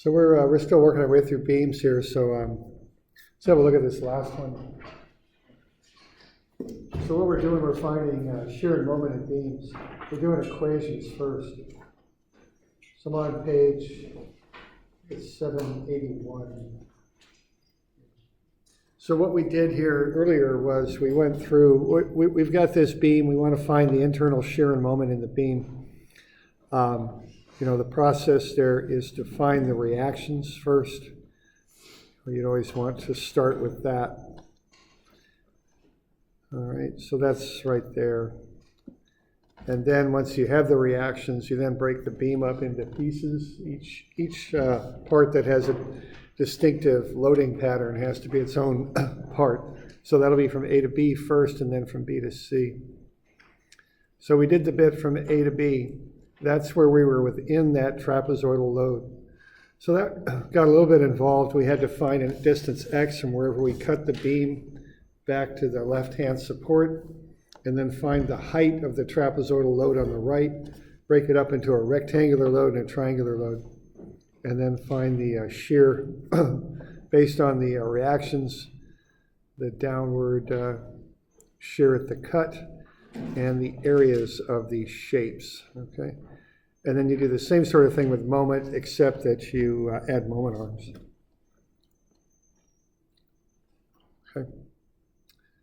So we're still working our way through beams here, so let's have a look at this last one. So what we're doing, we're finding shear and moment in beams. We're doing equations first. So I'm on page 781. So what we did here earlier was we went through, we've got this beam, we want to find the internal shear and moment in the beam. The process there is to find the reactions first. You'd always want to start with that. All right, so that's right there. And then once you have the reactions, you then break the beam up into pieces. Each part that has a distinctive loading pattern has to be its own part. So that'll be from A to B first and then from B to C. So we did the bit from A to B. That's where we were within that trapezoidal load. So that got a little bit involved. We had to find a distance x from wherever we cut the beam back to the left-hand support, and then find the height of the trapezoidal load on the right, break it up into a rectangular load and a triangular load, and then find the shear based on the reactions, the downward shear at the cut, and the areas of these shapes, okay? And then you do the same sort of thing with moment, except that you add moment arms. Okay.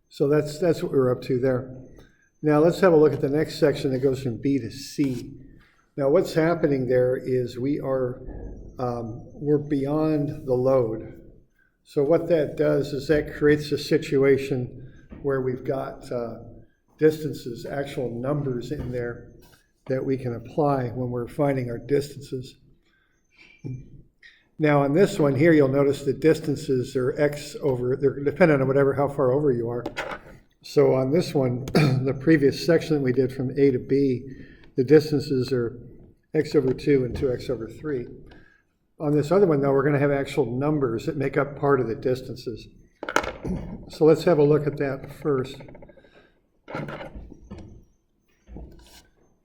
So that's what we're up to there. Now let's have a look at the next section that goes from B to C. Now what's happening there is we're beyond the load. So what that does is that creates a situation where we've got distances, actual numbers in there that we can apply when we're finding our distances. Now on this one here, you'll notice the distances are they're dependent on how far over you are. So on this one, the previous section that we did from A to B, the distances are x over 2 and 2x over 3. On this other one though, we're going to have actual numbers that make up part of the distances. So let's have a look at that first.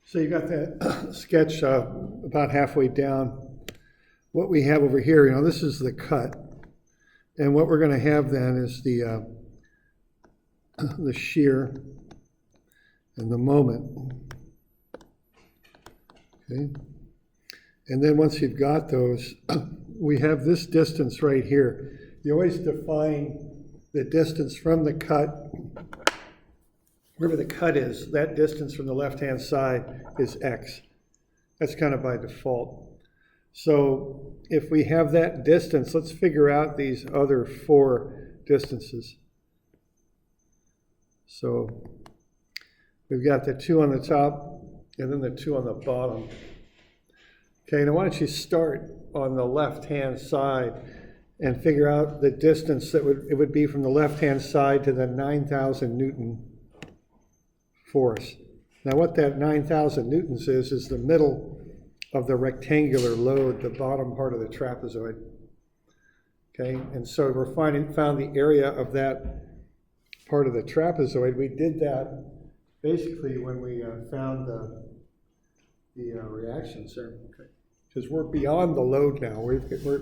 So you got that sketch about halfway down. What we have over here, this is the cut. And what we're going to have then is the shear and the moment. Okay. And then once you've got those, we have this distance right here. You always define the distance from the cut. Wherever the cut is, that distance from the left-hand side is x. That's kind of by default. So if we have that distance, let's figure out these other 4 distances. So we've got the 2 on the top and then the 2 on the bottom. Okay, now why don't you start on the left-hand side and figure out the distance that it would be from the left-hand side to the 9,000 Newton force. Now what that 9,000 newtons is the middle of the rectangular load, the bottom part of the trapezoid. Okay, and so we're found the area of that part of the trapezoid. We did that basically when we found the reactions there. Okay, because we're beyond the load now. We're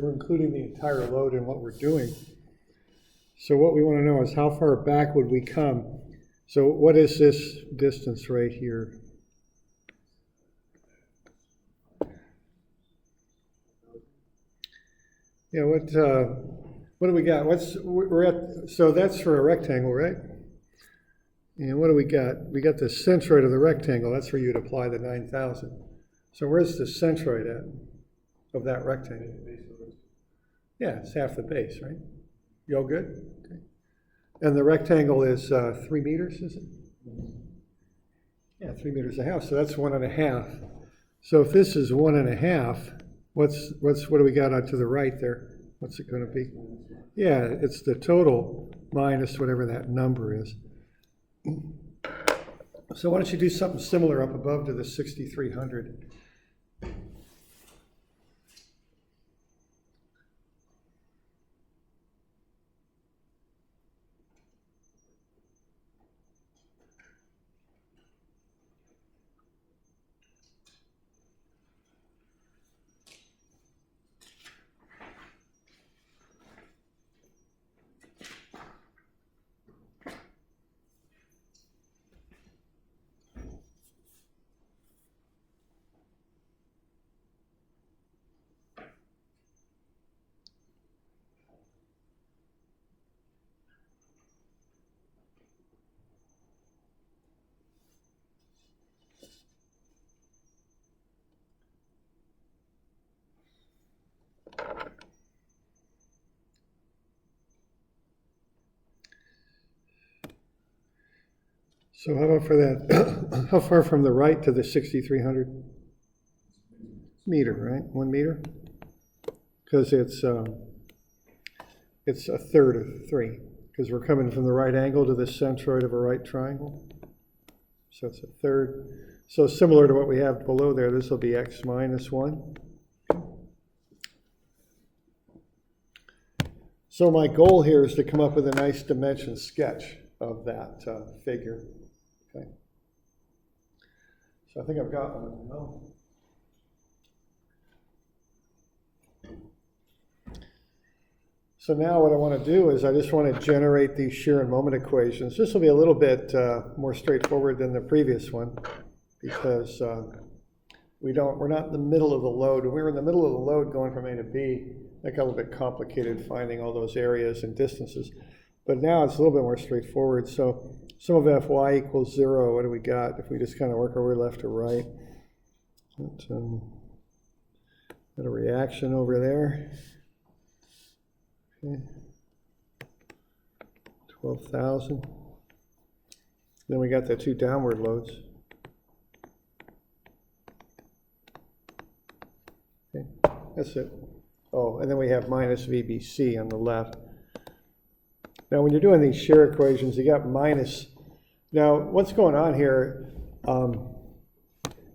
including the entire load in what we're doing. So what we want to know is how far back would we come? So what is this distance right here? Yeah, what do we got? So that's for a rectangle, right? And what do we got? We got the centroid of the rectangle. That's where you'd apply the 9,000. So where's the centroid at of that rectangle? Yeah, it's half the base, right? You all good? Okay. And the rectangle is 3 meters, is it? Yeah, 3 meters and a half. So that's 1.5. So if this is 1.5, what do we got out to the right there? What's it going to be? Yeah, it's the total minus whatever that number is. So why don't you do something similar up above to the 6,300? So how about for that, how far from the right to the 6,300 meter, right? 1 meter? Because it's a third of 3, because we're coming from the right angle to the centroid of a right triangle. So it's a third. So similar to what we have below there, this will be x minus 1. So my goal here is to come up with a nice dimension sketch of that figure. Okay. So I think I've got one now. So now what I want to do is I just want to generate these shear and moment equations. This will be a little bit more straightforward than the previous one because we're not in the middle of the load. When we were in the middle of the load going from A to B, that got a little bit complicated finding all those areas and distances. But now it's a little bit more straightforward. So sum of Fy equals 0. What do we got if we just kind of work our way left to right? Got a reaction over there. Okay. 12,000. Then we got the 2 downward loads. Okay, that's it. Oh, and then we have minus VBC on the left. Now, when you're doing these shear equations, you got minus. Now, what's going on here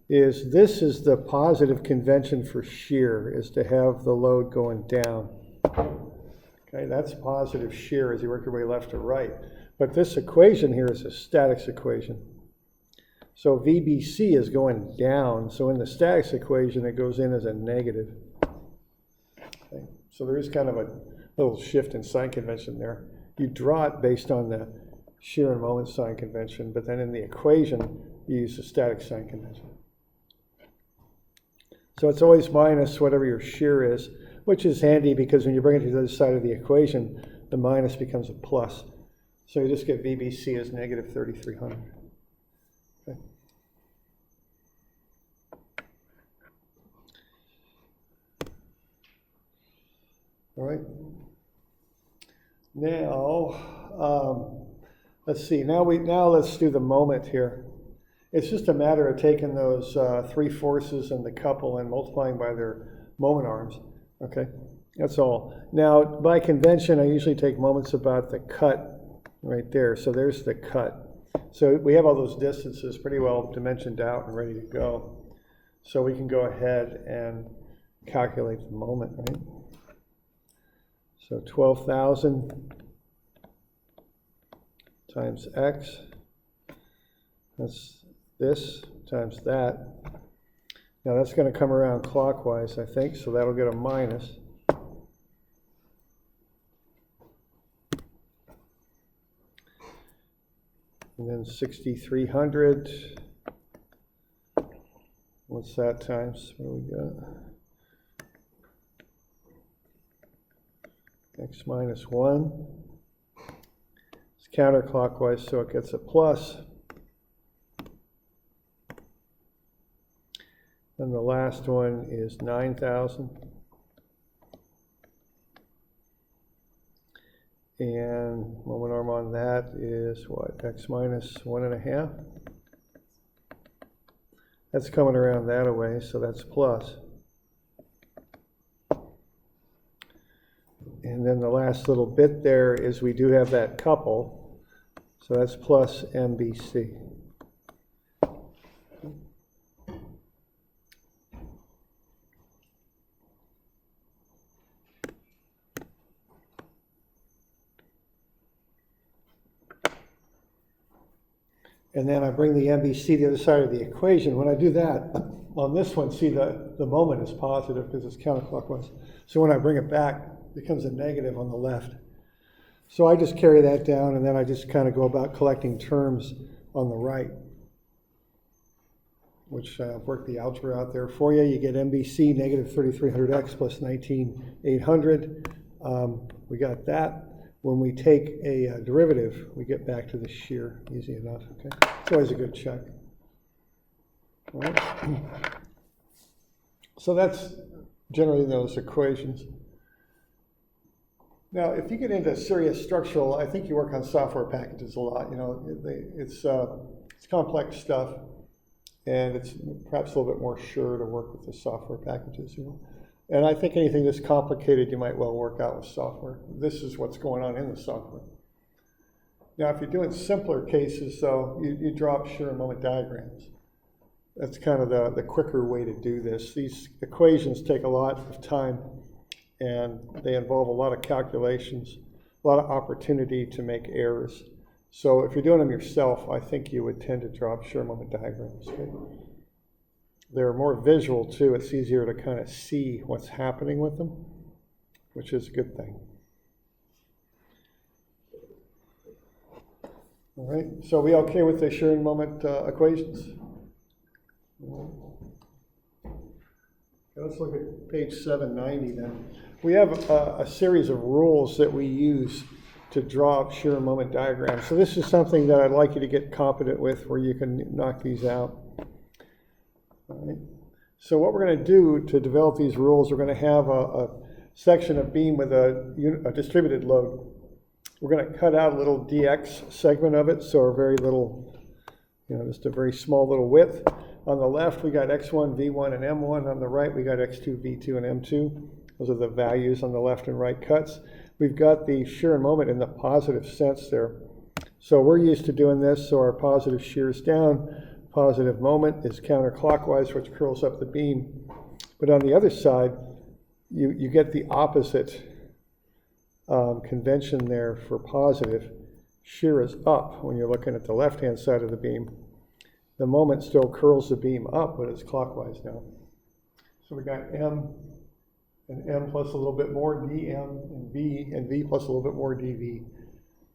is this is the positive convention for shear, is to have the load going down. Okay, that's positive shear as you work your way left to right. But this equation here is a statics equation. So VBC is going down. So in the statics equation, it goes in as a negative. Okay, so there is kind of a little shift in sign convention there. You draw it based on the shear and moment sign convention, but then in the equation, you use the static sign convention. So it's always minus whatever your shear is, which is handy because when you bring it to the other side of the equation, the minus becomes a plus. So you just get VBC as negative 3,300. Okay. All right. Now, let's see. Now let's do the moment here. It's just a matter of taking those 3 forces and the couple and multiplying by their moment arms. Okay, that's all. Now, by convention, I usually take moments about the cut right there. So there's the cut. So we have all those distances pretty well dimensioned out and ready to go. So we can go ahead and calculate the moment, right? So 12,000 times x, that's this times that. Now that's going to come around clockwise, I think, so that'll get a minus. And then 6,300, what's that times? What do we got? X minus 1. It's counterclockwise, so it gets a plus. And the last one is 9,000. And moment arm on that is what? X minus 1.5. That's coming around that away, so that's plus. And then the last little bit there is we do have that couple, so that's plus MBC. And then I bring the MBC to the other side of the equation. When I do that, on this one, see the moment is positive because it's counterclockwise. So when I bring it back, it becomes a negative on the left. So I just carry that down, and then I just kind of go about collecting terms on the right, which I've worked the algebra out there for you. You get MBC negative 3,300x plus 19,800. We got that. When we take a derivative, we get back to the shear. Easy enough. Okay, it's always a good check. All right. So that's generally those equations. Now, if you get into serious structural, I think you work on software packages a lot. You know, it's It's complex stuff, and it's perhaps a little bit more sure to work with the software packages. And I think anything that's complicated, you might well work out with software. This is what's going on in the software. Now, if you're doing simpler cases, though, you drop shear and moment diagrams. That's kind of the quicker way to do this. These equations take a lot of time, and they involve a lot of calculations, a lot of opportunity to make errors. So if you're doing them yourself, I think you would tend to drop shear moment diagrams. Okay? They're more visual, too. It's easier to kind of see what's happening with them, which is a good thing. All right, so we okay with the shear and moment equations? Okay, let's look at page 790 then. We have a series of rules that we use to draw up shear and moment diagrams. So this is something that I'd like you to get competent with, where you can knock these out. All right. So what we're going to do to develop these rules, we're going to have a section of beam with a distributed load. We're going to cut out a little dx segment of it, so a very little, just a very small little width. On the left, we got x1, v1, and m1. On the right, we got x2, v2, and m2. Those are the values on the left and right cuts. We've got the shear and moment in the positive sense there. So we're used to doing this, so our positive shear is down, positive moment is counterclockwise, which curls up the beam. But on the other side, you get the opposite convention there for positive. Shear is up when you're looking at the left-hand side of the beam. The moment still curls the beam up, but it's clockwise now. So we got m and m plus a little bit more dm, and v plus a little bit more dv.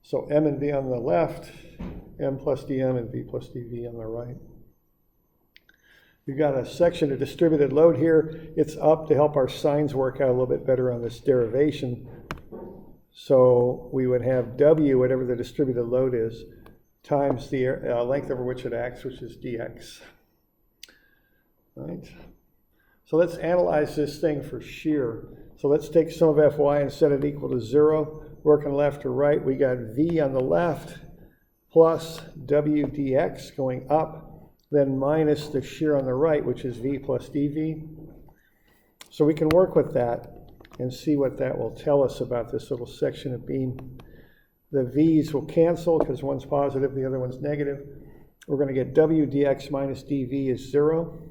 So m and v on the left, m plus dm, and v plus dv on the right. We've got a section of distributed load here. It's up to help our signs work out a little bit better on this derivation. So we would have w, whatever the distributed load is, times the length over which it acts, which is dx. All right. So let's analyze this thing for shear. So let's take sum of Fy and set it equal to 0. Working left to right, we got V on the left plus W dx going up, then minus the shear on the right, which is V plus dV. So we can work with that and see what that will tell us about this little section of beam. The V's will cancel because one's positive, the other one's negative. We're going to get W dx minus dV is 0.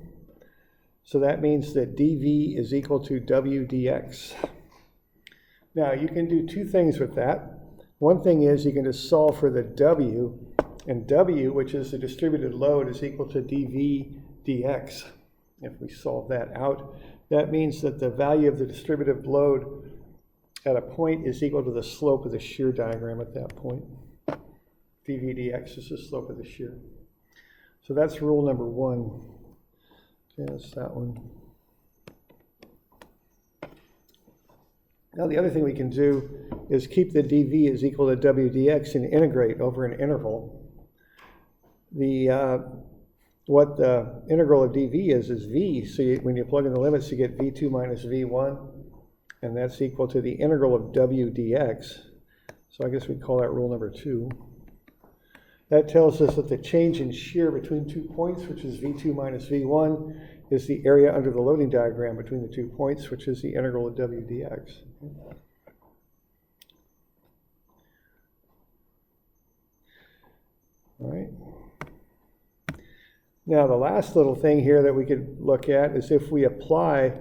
So that means that dV is equal to W dx. Now you can do two things with that. One thing is you can just solve for the W, and W, which is the distributed load, is equal to dV dx. If we solve that out, that means that the value of the distributive load at a point is equal to the slope of the shear diagram at that point. dV dx is the slope of the shear. So that's rule number 1. Okay, that's that one. Now the other thing we can do is keep the dV is equal to W dx and integrate over an interval. What the integral of dV is V. So when you plug in the limits, you get V2 minus V1, and that's equal to the integral of W dx. So I guess we'd call that rule number 2. That tells us that the change in shear between 2 points, which is V2 minus V1, is the area under the loading diagram between the 2 points, which is the integral of W dx. All right. Now the last little thing here that we could look at is if we apply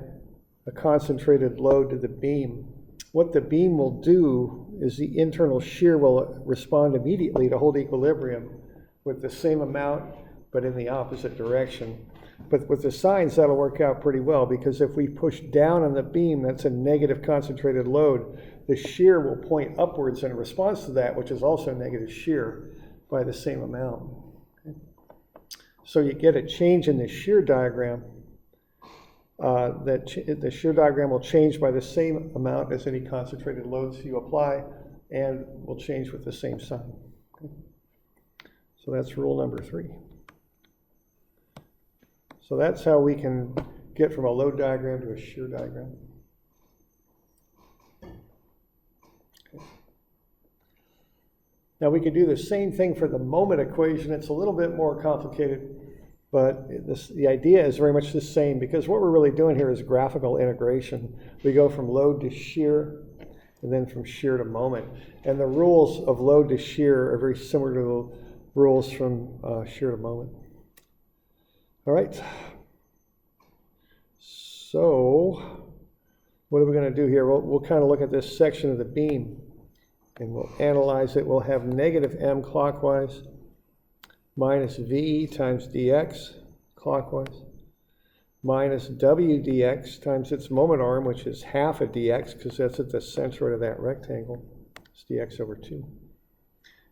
a concentrated load to the beam. What the beam will do is the internal shear will respond immediately to hold equilibrium with the same amount but in the opposite direction. But with the signs, that'll work out pretty well, because if we push down on the beam, that's a negative concentrated load, the shear will point upwards in response to that, which is also negative shear by the same amount. Okay. So you get a change in the shear diagram. The shear diagram will change by the same amount as any concentrated loads you apply, and will change with the same sign. Okay. So that's rule number 3. So that's how we can get from a load diagram to a shear diagram. Okay. Now we could do the same thing for the moment equation. It's a little bit more complicated, but the idea is very much the same, because what we're really doing here is graphical integration. We go from load to shear, and then from shear to moment. And the rules of load to shear are very similar to the rules from shear to moment. All right. So what are we going to do here? We'll kind of look at this section of the beam, and we'll analyze it. We'll have negative m clockwise minus v times dx clockwise minus w dx times its moment arm, which is half of dx, because that's at the center of that rectangle. It's dx over 2.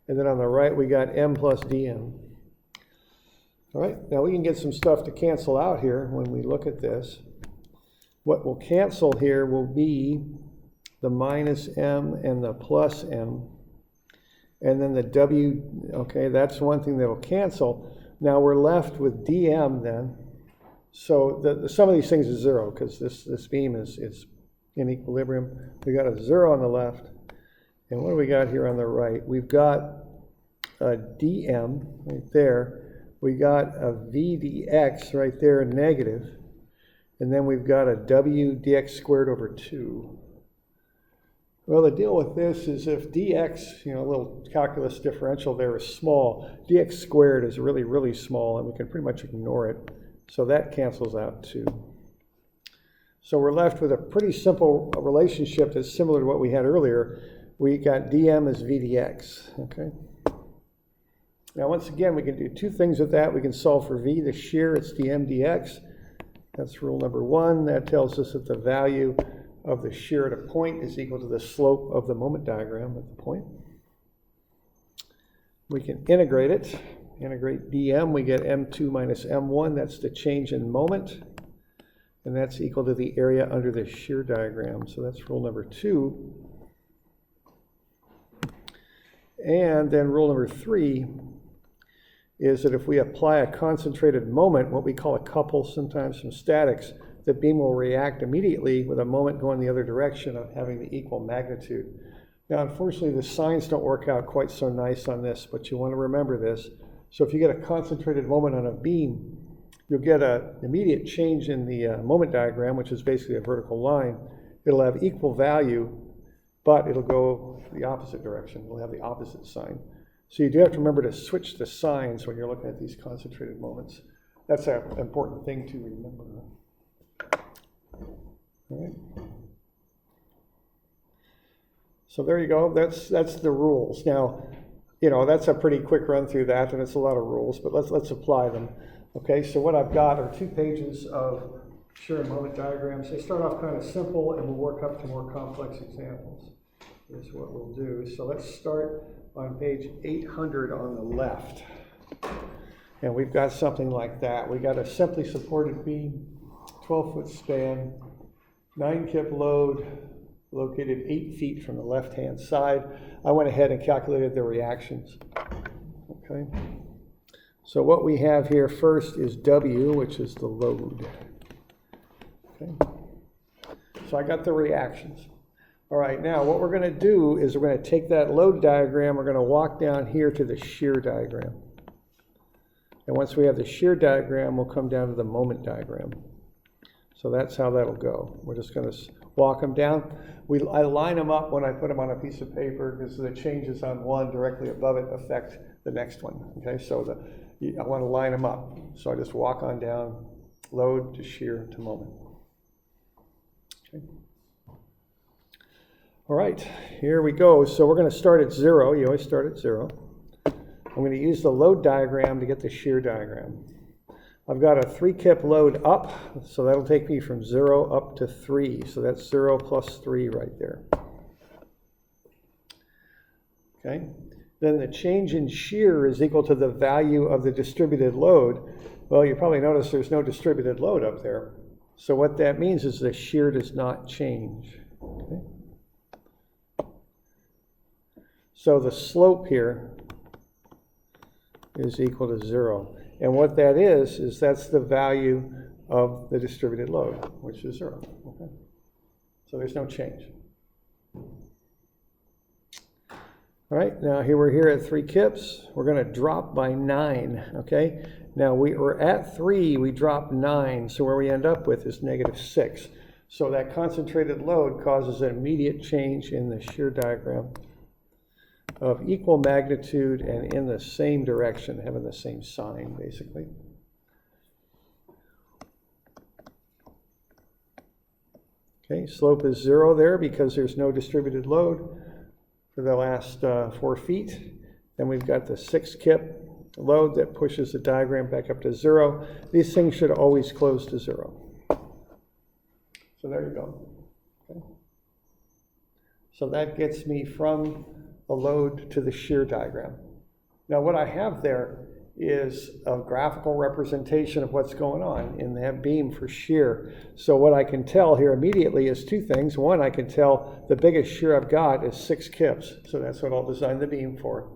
And then on the right, we got m plus dm. All right, now we can get some stuff to cancel out here when we look at this. What will cancel here will be the minus m and the plus m. And then the w, okay, that's one thing that will cancel. Now we're left with dm then. So the sum of these things is 0, because this beam is in equilibrium. We got a 0 on the left. And what do we got here on the right? We've got a dm right there. We got a v dx right there, negative. And then we've got a w dx squared over 2. Well, the deal with this is if dx, a little calculus differential there is small, dx squared is really, really small, and we can pretty much ignore it. So that cancels out too. So we're left with a pretty simple relationship that's similar to what we had earlier. We got dm as v dx, okay? Now, once again, we can do two things with that. We can solve for v, the shear, it's dm dx. That's rule number 1. That tells us that the value of the shear at a point is equal to the slope of the moment diagram at the point. We can integrate it. Integrate dm, we get m2 minus m1. That's the change in moment. And that's equal to the area under the shear diagram. So that's rule number 2. And then rule number 3 is that if we apply a concentrated moment, what we call a couple sometimes from statics, the beam will react immediately with a moment going the other direction of having the equal magnitude. Now, unfortunately, the signs don't work out quite so nice on this, but you want to remember this. So if you get a concentrated moment on a beam, you'll get an immediate change in the moment diagram, which is basically a vertical line. It'll have equal value, but it'll go the opposite direction. It'll have the opposite sign. So you do have to remember to switch the signs when you're looking at these concentrated moments. That's an important thing to remember. All right. So there you go. That's the rules. Now, that's a pretty quick run through that, and it's a lot of rules, but let's apply them. Okay, so what I've got are 2 pages of shear and moment diagrams. They start off kind of simple, and we'll work up to more complex examples. Here's what we'll do. So let's start on page 800 on the left. And we've got something like that. We got a simply supported beam, 12-foot span, 9-kip load, located 8 feet from the left-hand side. I went ahead and calculated the reactions. Okay. So what we have here first is W, which is the load. Okay. So I got the reactions. All right, now what we're going to do is we're going to take that load diagram, we're going to walk down here to the shear diagram. And once we have the shear diagram, we'll come down to the moment diagram. So that's how that'll go. We're just going to walk them down. I line them up when I put them on a piece of paper because the changes on one directly above it affect the next one. Okay, so I want to line them up. So I just walk on down, load to shear to moment. Okay. All right, here we go. So we're going to start at 0. You always start at 0. I'm going to use the load diagram to get the shear diagram. I've got a 3-kip load up, so that'll take me from 0 up to 3. So that's 0 plus 3 right there. Okay. Then the change in shear is equal to the value of the distributed load. Well, you probably notice there's no distributed load up there. So what that means is the shear does not change. Okay. So the slope here is equal to 0. And what that is that's the value of the distributed load, which is 0. Okay. So there's no change. All right, now here we're here at 3 kips. We're going to drop by 9, okay? Now we were at 3, we dropped 9, so where we end up with is -6. So that concentrated load causes an immediate change in the shear diagram of equal magnitude and in the same direction, having the same sign, basically. Okay, slope is 0 there because there's no distributed load for the last 4 feet. Then we've got the 6 kip load that pushes the diagram back up to 0. These things should always close to 0. So there you go. Okay. So that gets me from the load to the shear diagram. Now what I have there is a graphical representation of what's going on in that beam for shear. So what I can tell here immediately is 2 things. One, I can tell the biggest shear I've got is 6 kips. So that's what I'll design the beam for.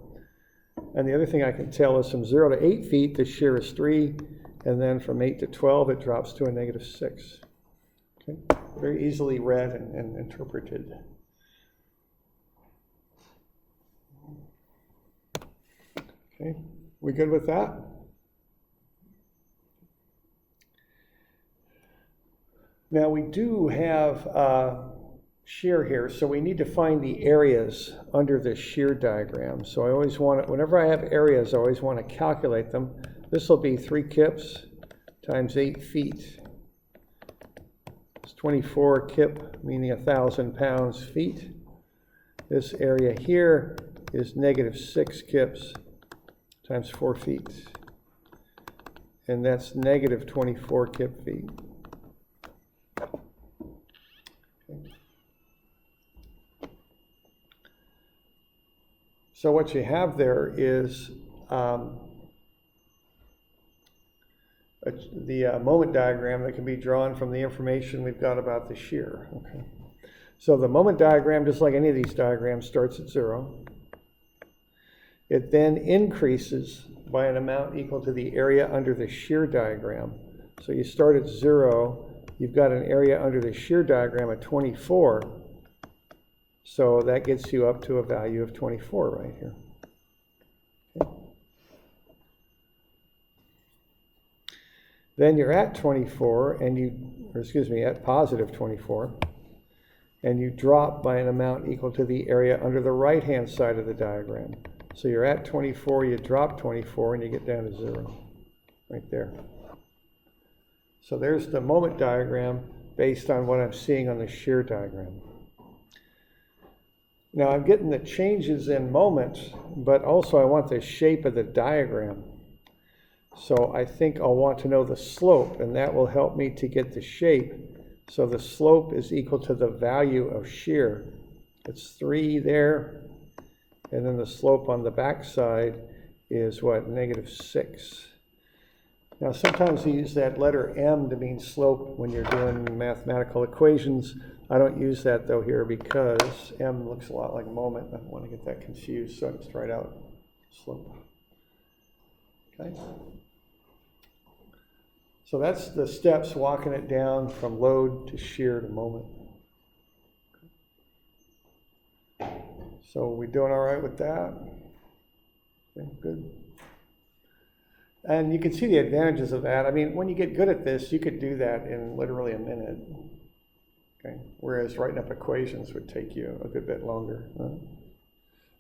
And the other thing I can tell is from 0 to 8 feet, the shear is 3. And then from 8 to 12, it drops to a -6. Okay. Very easily read and interpreted. Okay. We good with that? Now we do have shear here, so we need to find the areas under the shear diagram. So I always want to, whenever I have areas, I always want to calculate them. This will be 3 kips times 8 feet. It's 24 kip, meaning 1,000 pounds feet. This area here is -6 kips times 4 feet. And that's -24 kip feet. Okay. So what you have there is the moment diagram that can be drawn from the information we've got about the shear. Okay. So the moment diagram, just like any of these diagrams, starts at 0. It then increases by an amount equal to the area under the shear diagram. So you start at 0, you've got an area under the shear diagram at 24. So that gets you up to a value of 24 right here. Okay. Then you're at 24 and at positive 24. And you drop by an amount equal to the area under the right-hand side of the diagram. So you're at 24, you drop 24, and you get down to 0, right there. So there's the moment diagram based on what I'm seeing on the shear diagram. Now I'm getting the changes in moment, but also I want the shape of the diagram. So I think I'll want to know the slope, and that will help me to get the shape. So the slope is equal to the value of shear. It's 3 there. And then the slope on the back side is what? -6. Now sometimes you use that letter M to mean slope when you're doing mathematical equations. I don't use that though here because M looks a lot like moment. I don't want to get that confused, so I just write out slope. Okay. So that's the steps walking it down from load to shear to moment. So we doing all right with that? Okay, good. And you can see the advantages of that. I mean, when you get good at this, you could do that in literally a minute. Okay, whereas writing up equations would take you a good bit longer.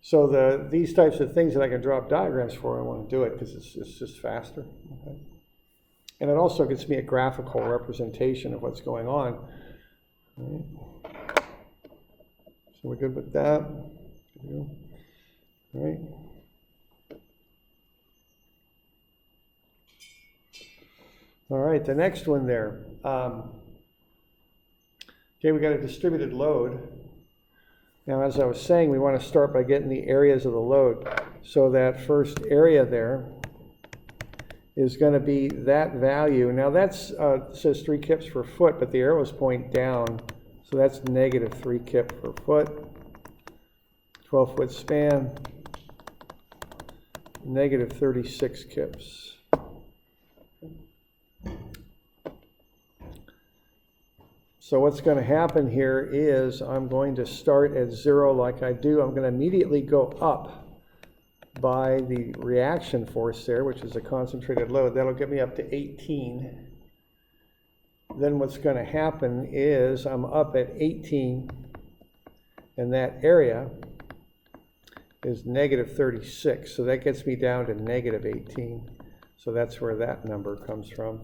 So these types of things that I can draw up diagrams for, I want to do it because it's just faster. Okay. And it also gives me a graphical representation of what's going on. All right. So we're good with that. All right. All right, the next one there. Okay, we got a distributed load. Now, as I was saying, we want to start by getting the areas of the load. So that first area there is going to be that value. Now that's says 3 kips per foot, but the arrows point down. So that's -3 kip per foot. 12-foot span, -36 kips. So what's going to happen here is I'm going to start at 0 like I do. I'm going to immediately go up by the reaction force there, which is a concentrated load. That'll get me up to 18. Then what's going to happen is I'm up at 18, and that area is negative 36. So that gets me down to negative 18. So that's where that number comes from.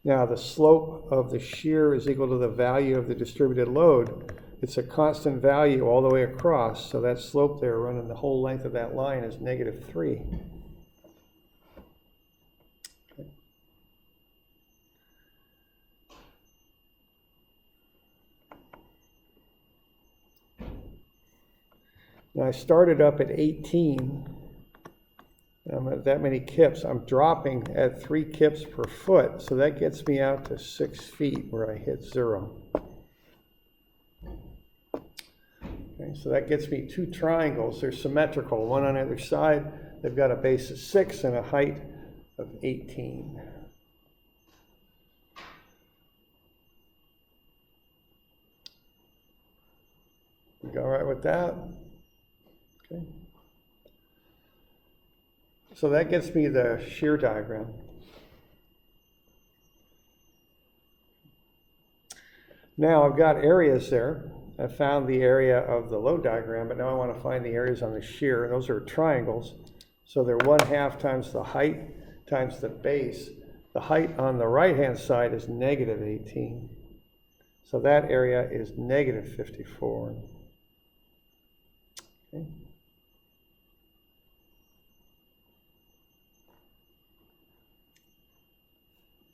Now the slope of the shear is equal to the value of the distributed load. It's a constant value all the way across, so that slope there running the whole length of that line is negative 3. Okay. Now I started up at 18. I'm at that many kips. I'm dropping at 3 kips per foot, so that gets me out to 6 feet where I hit 0. Okay, so that gets me 2 triangles. They're symmetrical, one on either side. They've got a base of 6 and a height of 18. You all right with that? Okay. So that gets me the shear diagram. Now I've got areas there. I found the area of the load diagram, but now I want to find the areas on the shear. Those are triangles. So they're 1/2 times the height times the base. The height on the right-hand side is negative 18. So that area is negative 54. Okay.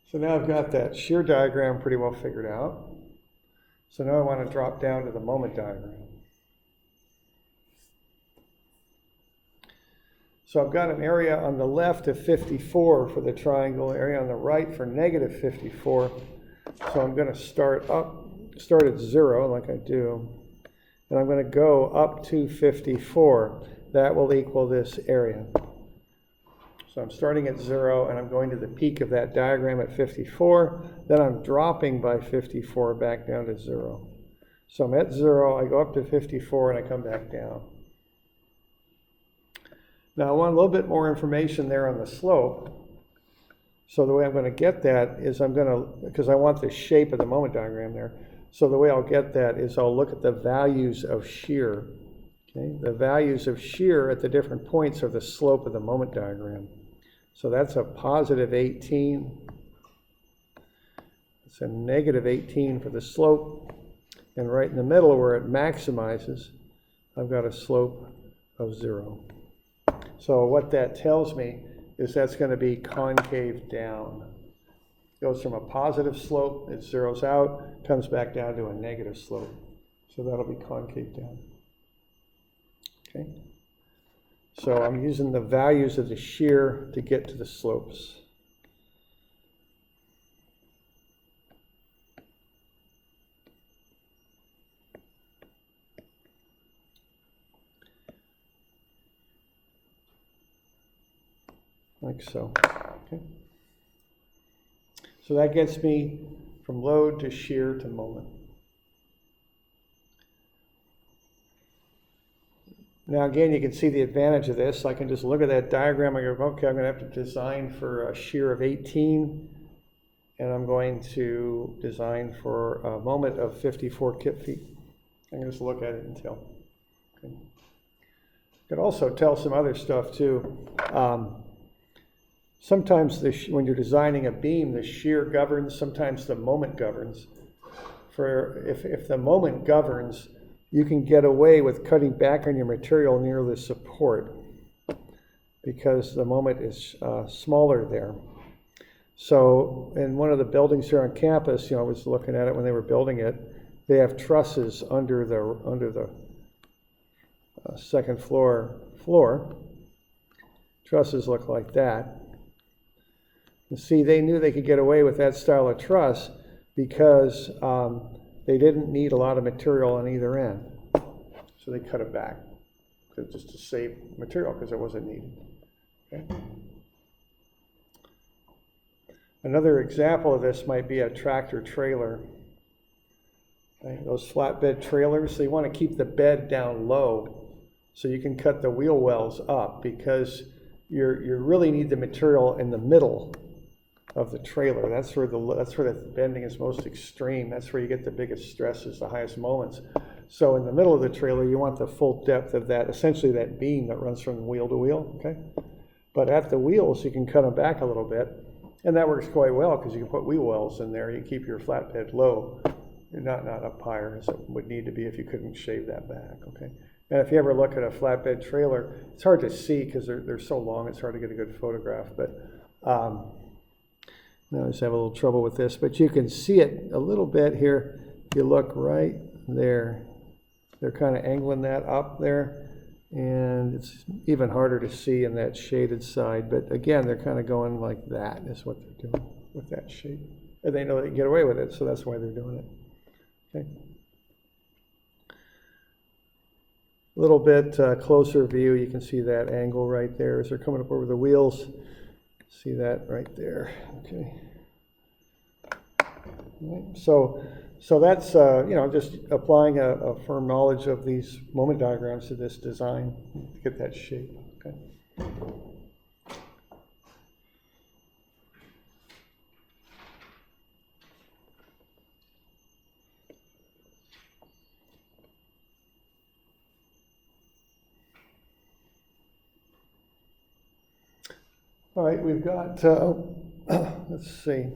So now I've got that shear diagram pretty well figured out. So now I want to drop down to the moment diagram. So I've got an area on the left of 54 for the triangle, area on the right for negative 54. So I'm going to start at 0 like I do, and I'm going to go up to 54. That will equal this area. So I'm starting at 0 and I'm going to the peak of that diagram at 54. Then I'm dropping by 54 back down to 0. So I'm at 0, I go up to 54 and I come back down. Now I want a little bit more information there on the slope. So the way I'm going to get that is because I want the shape of the moment diagram there. So the way I'll get that is I'll look at the values of shear. Okay? The values of shear at the different points are the slope of the moment diagram. So that's a positive 18. It's a negative 18 for the slope. And right in the middle where it maximizes, I've got a slope of 0. So what that tells me is that's going to be concave down. It goes from a positive slope, it zeroes out, comes back down to a negative slope. So that'll be concave down. Okay. So I'm using the values of the shear to get to the slopes. Like so. Okay. So that gets me from load to shear to moment. Now again, you can see the advantage of this. I can just look at that diagram and go, okay, I'm going to have to design for a shear of 18, and I'm going to design for a moment of 54 kip feet. I can just look at it and tell. Okay. I could also tell some other stuff too. Sometimes when you're designing a beam, the shear governs, sometimes the moment governs. If the moment governs, you can get away with cutting back on your material near the support because the moment is smaller there. So in one of the buildings here on campus, I was looking at it when they were building it, they have trusses under the second floor. Trusses look like that. And see, they knew they could get away with that style of truss because they didn't need a lot of material on either end. So they cut it back just to save material because it wasn't needed. Okay. Another example of this might be a tractor trailer. Okay, those flatbed trailers, so you want to keep the bed down low so you can cut the wheel wells up, because you really need the material in the middle of the trailer. That's where the bending is most extreme. That's where you get the biggest stresses, the highest moments. So in the middle of the trailer, you want the full depth of that, essentially that beam that runs from wheel to wheel, okay? But at the wheels, you can cut them back a little bit, and that works quite well because you can put wheel wells in there. You keep your flatbed low. You're not up higher as it would need to be if you couldn't shave that back, okay? And if you ever look at a flatbed trailer, it's hard to see because they're so long, it's hard to get a good photograph. But I just have a little trouble with this, but you can see it a little bit here. If you look right there, they're kind of angling that up there, and it's even harder to see in that shaded side. But again, they're kind of going like that is what they're doing with that shape. And they know they can get away with it, so that's why they're doing it. Okay. A little bit closer view, you can see that angle right there as they're coming up over the wheels. See that right there, okay. Right. So that's just applying a firm knowledge of these moment diagrams to this design to get that shape. Okay. All right, we've got, let's see.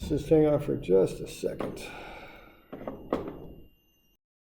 Let's just hang on for just a second.